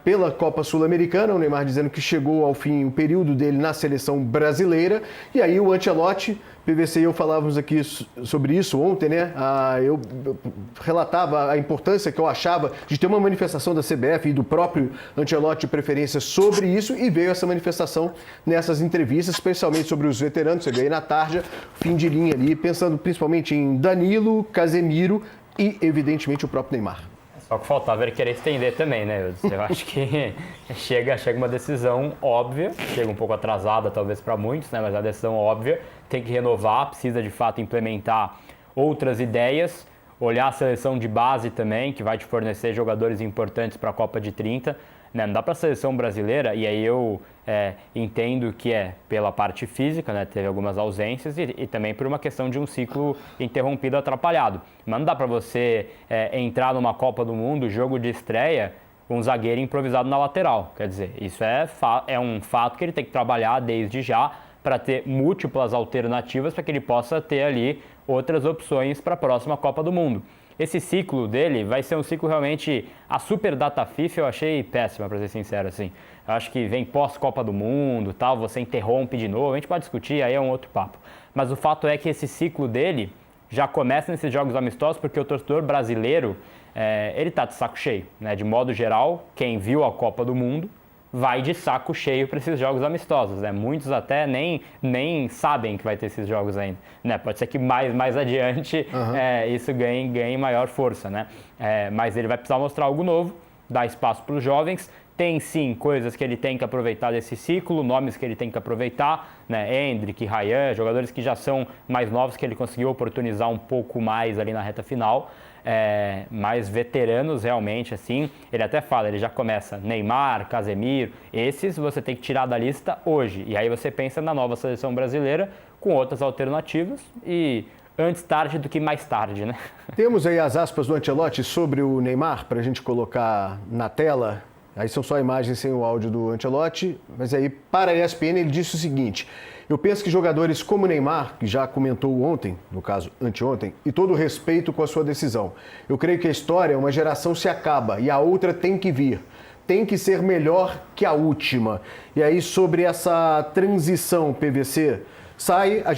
pela Copa Sul-Americana, o Neymar dizendo que chegou ao fim o período dele na seleção brasileira, e aí o Ancelotti, PVC e eu falávamos aqui sobre isso ontem, né? Eu relatava a importância que eu achava de ter uma manifestação da CBF e do próprio Ancelotti de preferência sobre isso, e veio essa manifestação nessas entrevistas, especialmente sobre os veteranos. Você vê aí na tarde, fim de linha ali, pensando principalmente em Danilo, Casemiro e, evidentemente, o próprio Neymar. Só que faltava ele querer estender também, né? Eu acho que chega uma decisão óbvia, chega um pouco atrasada talvez para muitos, né? Mas a decisão óbvia, tem que renovar, precisa de fato implementar outras ideias, olhar a seleção de base também, que vai te fornecer jogadores importantes para a Copa de 30, né? Não dá para a seleção brasileira, e aí eu entendo que é pela parte física, né? Teve algumas ausências e também por uma questão de um ciclo interrompido, atrapalhado. Mas não dá para você entrar numa Copa do Mundo, jogo de estreia, com um zagueiro improvisado na lateral. Quer dizer, isso é um fato que ele tem que trabalhar desde já para ter múltiplas alternativas para que ele possa ter ali outras opções para a próxima Copa do Mundo. Esse ciclo dele vai ser um ciclo realmente... A super data FIFA eu achei péssima, para ser sincero, assim. Eu acho que vem pós-Copa do Mundo, tal, você interrompe de novo, a gente pode discutir, aí é um outro papo. Mas o fato é que esse ciclo dele já começa nesses jogos amistosos, porque o torcedor brasileiro, ele tá de saco cheio, né? De modo geral, quem viu a Copa do Mundo vai de saco cheio para esses jogos amistosos, né? Muitos até nem sabem que vai ter esses jogos ainda, né? Pode ser que mais adiante isso ganhe maior força, né? Mas ele vai precisar mostrar algo novo, dar espaço para os jovens. Tem sim coisas que ele tem que aproveitar desse ciclo, nomes que ele tem que aproveitar, né? Endrick, Ryan, jogadores que já são mais novos, que ele conseguiu oportunizar um pouco mais ali na reta final. Mais veteranos realmente, assim, ele até fala, ele já começa Neymar, Casemiro, esses você tem que tirar da lista hoje, e aí você pensa na nova seleção brasileira com outras alternativas e antes tarde do que mais tarde, né? Temos aí as aspas do Ancelotti sobre o Neymar para a gente colocar na tela. Aí são só imagens sem o áudio do Ancelotti, mas aí para a ESPN ele disse o seguinte: eu penso que jogadores como o Neymar, que já comentou ontem, no caso anteontem, e todo o respeito com a sua decisão. Eu creio que a história, uma geração se acaba e a outra tem que vir. Tem que ser melhor que a última. E aí sobre essa transição PVC, sai a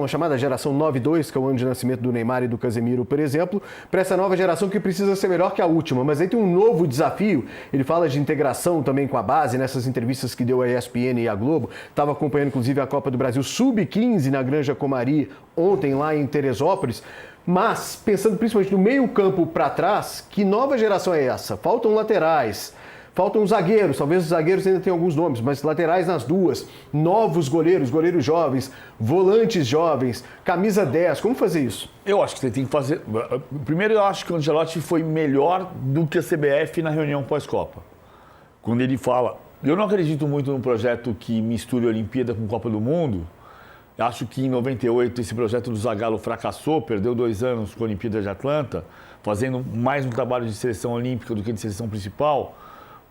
chamada geração 9-2, que é o ano de nascimento do Neymar e do Casemiro, por exemplo, para essa nova geração que precisa ser melhor que a última. Mas aí tem um novo desafio, ele fala de integração também com a base, nessas entrevistas que deu a ESPN e a Globo. Estava acompanhando, inclusive, a Copa do Brasil Sub-15 na Granja Comari, ontem lá em Teresópolis. Mas, pensando principalmente no meio campo para trás, que nova geração é essa? Faltam laterais. Faltam zagueiros, talvez os zagueiros ainda tenham alguns nomes, mas laterais nas duas, novos goleiros jovens, volantes jovens, camisa 10, como fazer isso? Eu acho que você tem que fazer... Primeiro, eu acho que o Ancelotti foi melhor do que a CBF na reunião pós-Copa. Quando ele fala... Eu não acredito muito num projeto que misture a Olimpíada com Copa do Mundo. Eu acho que em 98 esse projeto do Zagallo fracassou, perdeu 2 anos com a Olimpíada de Atlanta, fazendo mais um trabalho de seleção olímpica do que de seleção principal.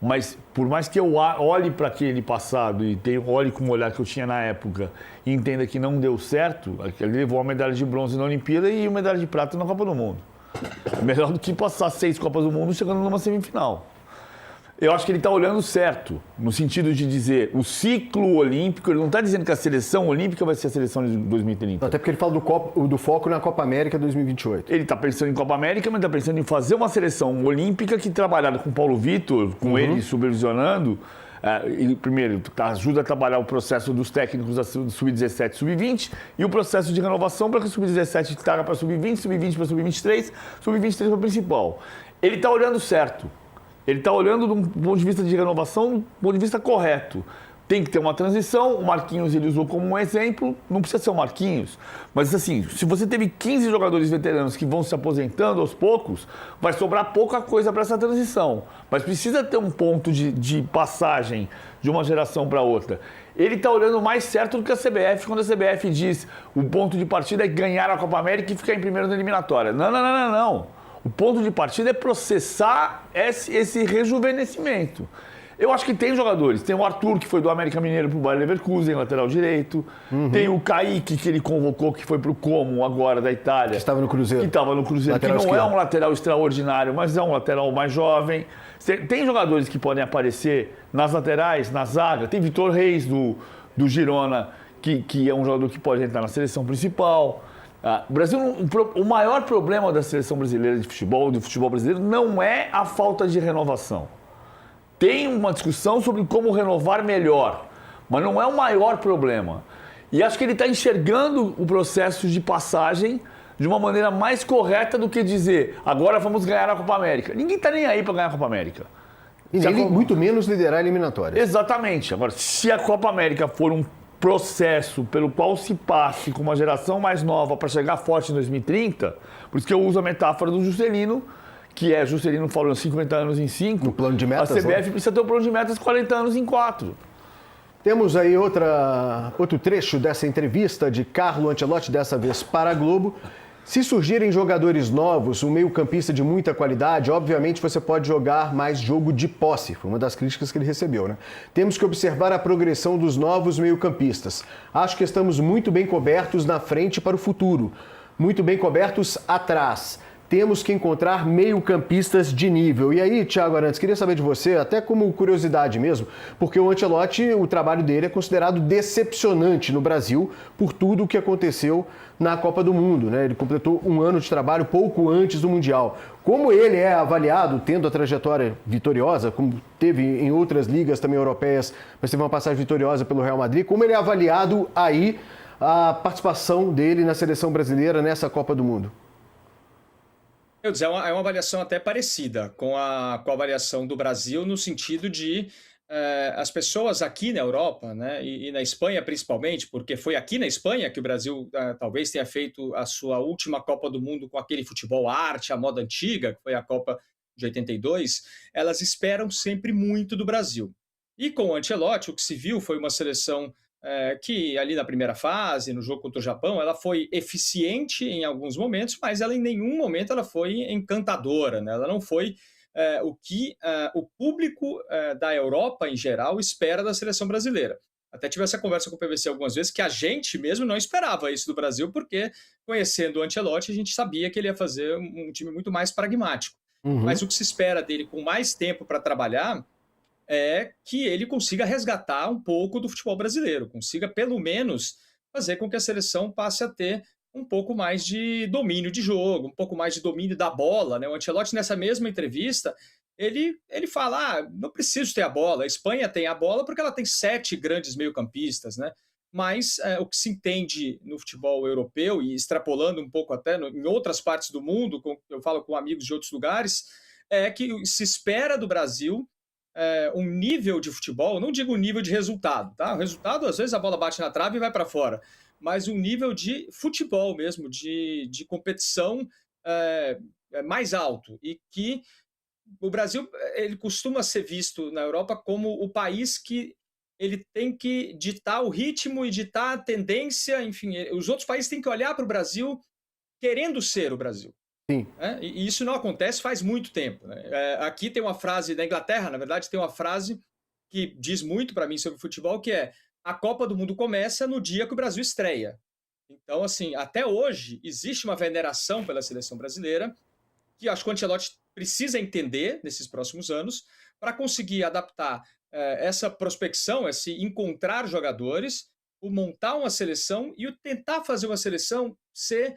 Mas, por mais que eu olhe para aquele passado e olhe com o olhar que eu tinha na época e entenda que não deu certo, ele levou a medalha de bronze na Olimpíada e a medalha de prata na Copa do Mundo. Melhor do que passar 6 Copas do Mundo chegando numa semifinal. Eu acho que ele está olhando certo, no sentido de dizer, o ciclo olímpico, ele não está dizendo que a seleção olímpica vai ser a seleção de 2030. Até porque ele fala do foco na Copa América 2028. Ele está pensando em Copa América, mas está pensando em fazer uma seleção olímpica que, trabalhada com o Paulo Vitor, com ele supervisionando, primeiro, ajuda a trabalhar o processo dos técnicos da Sub-17 e Sub-20 e o processo de renovação para que o Sub-17 traga para Sub-20, Sub-20 para Sub-23, Sub-23 para o principal. Ele está olhando certo. Ele está olhando de um ponto de vista de renovação, de um ponto de vista correto. Tem que ter uma transição, o Marquinhos ele usou como um exemplo, não precisa ser o Marquinhos, mas assim, se você teve 15 jogadores veteranos que vão se aposentando aos poucos, vai sobrar pouca coisa para essa transição, mas precisa ter um ponto de passagem de uma geração para outra. Ele está olhando mais certo do que a CBF, quando a CBF diz o ponto de partida é ganhar a Copa América e ficar em primeiro na eliminatória. Não. O ponto de partida é processar esse rejuvenescimento. Eu acho que tem jogadores. Tem o Arthur, que foi do América Mineiro pro Bayer Leverkusen, lateral direito. Tem o Kaique, que ele convocou, que foi pro Como, agora, da Itália. Que estava no Cruzeiro. Que estava no Cruzeiro, Lateral que não esquerdo. é um lateral extraordinário, mas é um lateral mais jovem. Tem jogadores que podem aparecer nas laterais, na zaga. Tem Vitor Reis, do Girona, que é um jogador que pode entrar na seleção principal. O Brasil, o maior problema da seleção brasileira de futebol, do futebol brasileiro, não é a falta de renovação. Tem uma discussão sobre como renovar melhor, mas não é o maior problema. E acho que ele está enxergando o processo de passagem de uma maneira mais correta do que dizer agora vamos ganhar a Copa América. Ninguém está nem aí para ganhar a Copa América. E nem muito menos liderar a eliminatória. Exatamente. Agora, se a Copa América for um processo pelo qual se passe com uma geração mais nova para chegar forte em 2030, por isso que eu uso a metáfora do Juscelino, que é Juscelino falando 50 anos em 5. No plano de metas, a CBF precisa ter um plano de metas 40 anos em 4. Temos aí outro trecho dessa entrevista de Carlo Ancelotti, dessa vez para a Globo. Se surgirem jogadores novos, um meio-campista de muita qualidade, obviamente você pode jogar mais jogo de posse. Foi uma das críticas que ele recebeu, né? Temos que observar a progressão dos novos meio-campistas. Acho que estamos muito bem cobertos na frente para o futuro, muito bem cobertos atrás. Temos que encontrar meio-campistas de nível. E aí, Thiago Arantes, queria saber de você, até como curiosidade mesmo, porque o Ancelotti, o trabalho dele é considerado decepcionante no Brasil por tudo o que aconteceu na Copa do Mundo, né? Ele completou um ano de trabalho pouco antes do Mundial. Como ele é avaliado, tendo a trajetória vitoriosa, como teve em outras ligas também europeias, mas teve uma passagem vitoriosa pelo Real Madrid, como ele é avaliado aí a participação dele na seleção brasileira nessa Copa do Mundo? É uma avaliação até parecida com a avaliação do Brasil, no sentido de as pessoas aqui na Europa, né, e na Espanha principalmente, porque foi aqui na Espanha que o Brasil talvez tenha feito a sua última Copa do Mundo com aquele futebol arte, a moda antiga, que foi a Copa de 82, elas esperam sempre muito do Brasil. E com o Ancelotti, o que se viu foi uma seleção que ali na primeira fase, no jogo contra o Japão, ela foi eficiente em alguns momentos, mas ela em nenhum momento ela foi encantadora, né? Ela não foi o que o público da Europa em geral espera da seleção brasileira. Até tive essa conversa com o PVC algumas vezes, que a gente mesmo não esperava isso do Brasil, porque conhecendo o Ancelotti, a gente sabia que ele ia fazer um time muito mais pragmático. Mas o que se espera dele com mais tempo para trabalhar é que ele consiga resgatar um pouco do futebol brasileiro, consiga pelo menos fazer com que a seleção passe a ter um pouco mais de domínio de jogo, um pouco mais de domínio da bola, né? O Ancelotti, nessa mesma entrevista, ele fala, não preciso ter a bola, a Espanha tem a bola porque ela tem 7 grandes meio-campistas, né? Mas o que se entende no futebol europeu, e extrapolando um pouco até em outras partes do mundo, eu falo com amigos de outros lugares, é que se espera do Brasil um nível de futebol, não digo nível de resultado, tá? O resultado, às vezes, a bola bate na trave e vai para fora, mas um nível de futebol mesmo, de competição mais alto, e que o Brasil ele costuma ser visto na Europa como o país que ele tem que ditar o ritmo e ditar a tendência, enfim, os outros países têm que olhar para o Brasil querendo ser o Brasil. Sim. E isso não acontece faz muito tempo, né? Aqui tem uma frase, na Inglaterra, na verdade, tem uma frase que diz muito para mim sobre futebol, que é: a Copa do Mundo começa no dia que o Brasil estreia. Então, assim, até hoje, existe uma veneração pela seleção brasileira, que acho que o Ancelotti precisa entender nesses próximos anos, para conseguir adaptar essa prospecção, esse encontrar jogadores, o montar uma seleção e o tentar fazer uma seleção ser...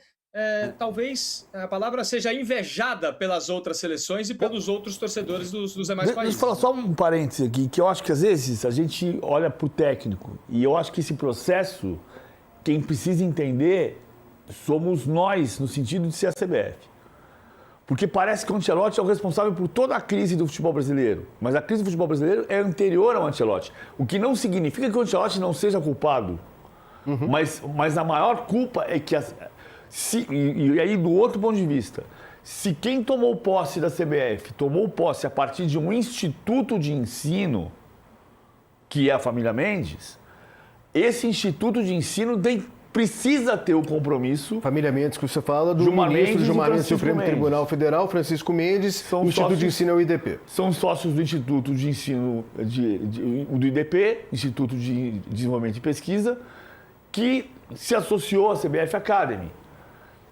talvez a palavra seja invejada pelas outras seleções e pelos outros torcedores dos demais países. Deixa eu falar só um parênteses aqui, que eu acho que às vezes a gente olha para o técnico, e eu acho que esse processo, quem precisa entender somos nós, no sentido de ser a CBF. Porque parece que o Ancelotti é o responsável por toda a crise do futebol brasileiro, mas a crise do futebol brasileiro é anterior ao Ancelotti, o que não significa que o Ancelotti não seja culpado, mas a maior culpa é que... e aí, do outro ponto de vista, se quem tomou posse da CBF tomou posse a partir de um instituto de ensino, que é a família Mendes, esse instituto de ensino precisa ter o compromisso. Família Mendes, que você fala, do Gilmar ministro Mendes Gilmar e Mendes do Supremo Francisco Tribunal Federal, Francisco Mendes, São o Instituto sócios- de Ensino é o IDP. São sócios do Instituto de Ensino do IDP, Instituto de Desenvolvimento e Pesquisa, que se associou à CBF Academy.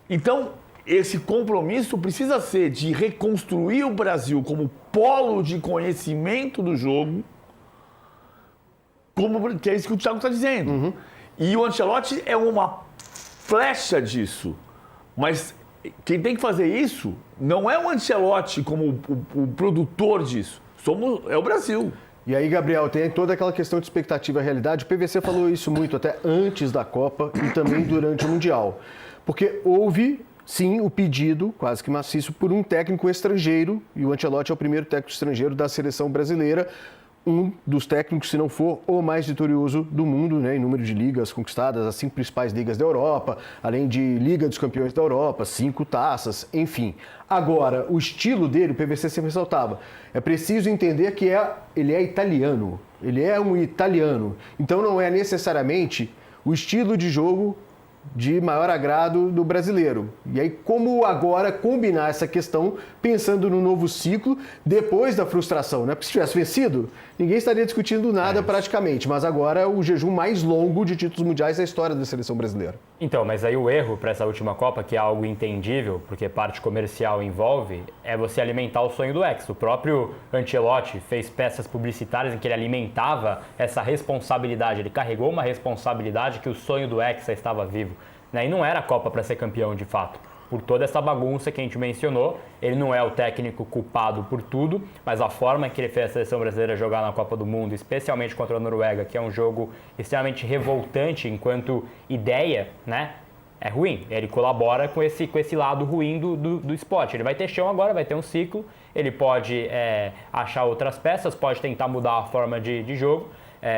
Então, esse compromisso precisa ser de reconstruir o Brasil como polo de conhecimento do jogo, que é isso que o Thiago está dizendo. E o Ancelotti é uma flecha disso. Mas quem tem que fazer isso não é o Ancelotti como o produtor disso. É o Brasil. E aí, Gabriel, tem toda aquela questão de expectativa e realidade. O PVC falou isso muito até antes da Copa e também durante o Mundial. Porque houve, sim, o pedido, quase que maciço, por um técnico estrangeiro, e o Ancelotti é o primeiro técnico estrangeiro da seleção brasileira, um dos técnicos, se não for o mais vitorioso do mundo, né, em número de ligas conquistadas, as 5 principais ligas da Europa, além de Liga dos Campeões da Europa, 5 taças, enfim. Agora, o estilo dele, o PVC sempre ressaltava, é preciso entender que ele é italiano, ele é um italiano, então não é necessariamente o estilo de jogo de maior agrado do brasileiro. E aí, como agora combinar essa questão pensando no novo ciclo depois da frustração, né? Porque se tivesse vencido, ninguém estaria discutindo nada praticamente, mas agora é o jejum mais longo de títulos mundiais da história da seleção brasileira. Então, mas aí o erro para essa última Copa, que é algo entendível, porque parte comercial envolve, é você alimentar o sonho do ex. O próprio Ancelotti fez peças publicitárias em que ele alimentava essa responsabilidade, ele carregou uma responsabilidade que o sonho do Hexa estava vivo. Né? E não era a Copa para ser campeão de fato. Por toda essa bagunça que a gente mencionou, ele não é o técnico culpado por tudo, mas a forma que ele fez a seleção brasileira jogar na Copa do Mundo, especialmente contra a Noruega, que é um jogo extremamente revoltante enquanto ideia, né? É ruim. Ele colabora com esse lado ruim do esporte. Ele vai ter chão agora, vai ter um ciclo, ele pode achar outras peças, pode tentar mudar a forma de jogo,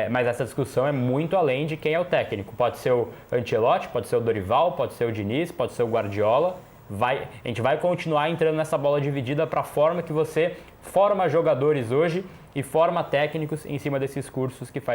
mas essa discussão é muito além de quem é o técnico. Pode ser o Ancelotti, pode ser o Dorival, pode ser o Diniz, pode ser o Guardiola. A gente vai continuar entrando nessa bola dividida para a forma que você forma jogadores hoje e forma técnicos em cima desses cursos que faz